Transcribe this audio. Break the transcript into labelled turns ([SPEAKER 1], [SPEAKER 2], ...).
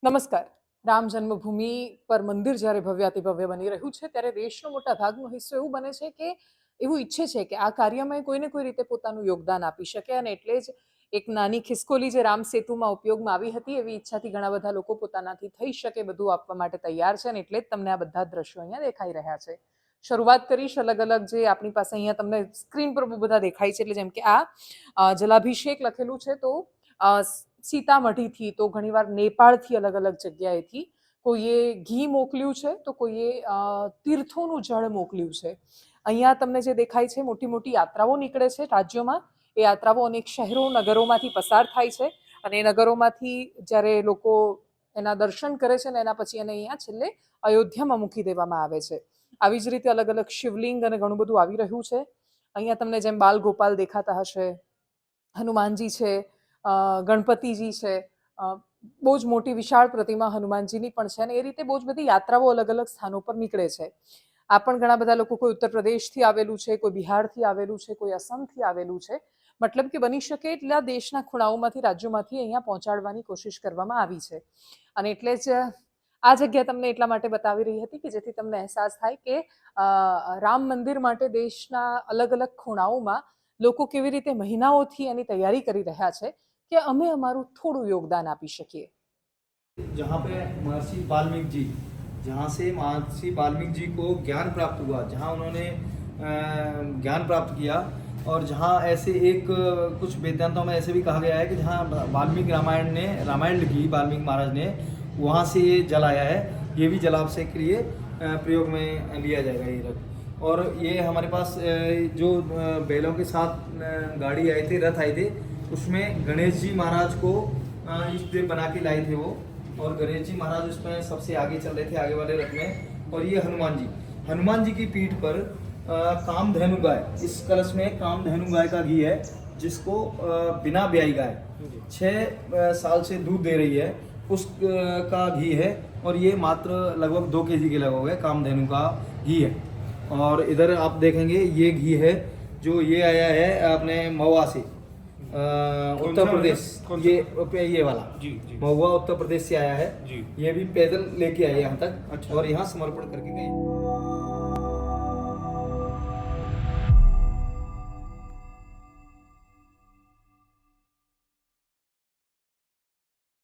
[SPEAKER 1] નમસ્કાર. રામ જન્મભૂમિ પર મંદિર જ્યારે ભવ્યાતિભવ્ય બની રહ્યું છે ત્યારે દેશનો મોટા ભાગનો હિસ્સો એવું બને છે કે એવું ઈચ્છે છે કે આ કાર્યમાં કોઈને કોઈ રીતે પોતાનું યોગદાન આપી શકે, અને એટલે જ એક નાની ખિસકોલી જે રામ સેતુમાં ઉપયોગમાં આવી હતી એવી ઈચ્છાથી ઘણા બધા લોકો પોતાનાથી થઈ શકે બધું આપવા માટે તૈયાર છે, અને એટલે જ તમને આ બધા દ્રશ્યો અહીંયા દેખાઈ રહ્યા છે. શરૂઆત કરીશ અલગ અલગ જે આપણી પાસે અહીંયા તમને સ્ક્રીન પર બહુ બધા દેખાય છે. એટલે જેમ કે આ જલાભિષેક લખેલું છે, તો સીતામઢીથી, તો ઘણીવાર નેપાળથી, અલગ અલગ જગ્યાએથી કોઈએ ઘી મોકલ્યું છે, તો કોઈએ તીર્થોનું જળ મોકલ્યું છે. અહીંયા તમને જે દેખાય છે મોટી મોટી યાત્રાઓ નીકળે છે રાજ્યોમાં. એ યાત્રાઓ અનેક શહેરો નગરોમાંથી પસાર થાય છે, અને એ નગરોમાંથી જ્યારે લોકો એના દર્શન કરે છે ને એના પછી એને અહીંયા છેલ્લે અયોધ્યામાં મૂકી દેવામાં આવે છે. આવી જ રીતે અલગ અલગ શિવલિંગ અને ઘણું બધું આવી રહ્યું છે. અહીંયા તમને જેમ બાલ ગોપાલ દેખાતા હશે, હનુમાનજી છે, ગણપતિજી છે, બહુ જ મોટી વિશાળ પ્રતિમા હનુમાનજીની પણ છે, અને એ રીતે બહુ જ બધી યાત્રાઓ અલગ અલગ સ્થાનો પર નીકળે છે. આ પણ ઘણા બધા લોકો, કોઈ ઉત્તર પ્રદેશથી આવેલું છે, કોઈ બિહારથી આવેલું છે, કોઈ અસમથી આવેલું છે. મતલબ કે બની શકે એટલા દેશના ખૂણાઓમાંથી, રાજ્યોમાંથી અહીંયા પહોંચાડવાની કોશિશ કરવામાં આવી છે. અને એટલે જ આ જગ્યા તમને એટલા માટે બતાવી રહી હતી કે જેથી તમને અહેસાસ થાય કે રામ મંદિર માટે દેશના અલગ અલગ ખૂણાઓમાં લોકો કેવી રીતે મહિનાઓથી એની તૈયારી કરી રહ્યા છે कि हमें हमारू थोड़ू योगदान आपी શકીએ.
[SPEAKER 2] जहाँ पे महर्षि वाल्मीकि जी, जहाँ से महर्षि वाल्मीकि जी को ज्ञान प्राप्त हुआ, जहाँ उन्होंने ज्ञान प्राप्त किया, और जहाँ ऐसे एक कुछ वेदांतों में ऐसे भी कहा गया है कि जहाँ वाल्मीकि रामायण लिखी वाल्मीकि महाराज ने, वहाँ से ये जल आया है. ये भी जलाभिषेक के लिए प्रयोग में लिया जाएगा ये रथ. और ये हमारे पास जो बैलों के साथ गाड़ी आई थी, रथ आए थे, उसमें गणेश जी महाराज को इष्ट देव बना के लाए थे वो, और गणेश जी महाराज उसमें सबसे आगे चल रहे थे, आगे वाले रथ में. और ये हनुमान जी की पीठ पर कामधेनु गाय, इस कलश में कामधेनु गाय का घी है, जिसको बिना ब्याई गाय 6 साल से दूध दे रही है, उस का घी है. और ये मात्र लगभग 2 kg के लगभग है, कामधेनु का घी है. और इधर आप देखेंगे ये घी है जो ये आया है अपने महुआ से, उत्तर प्रदेश. ये वाला महुआ उत्तर प्रदेश से आया है. ये भी पैदल लेके आए यहाँ तक. अच्छा. और यहाँ समर्पण करके गए.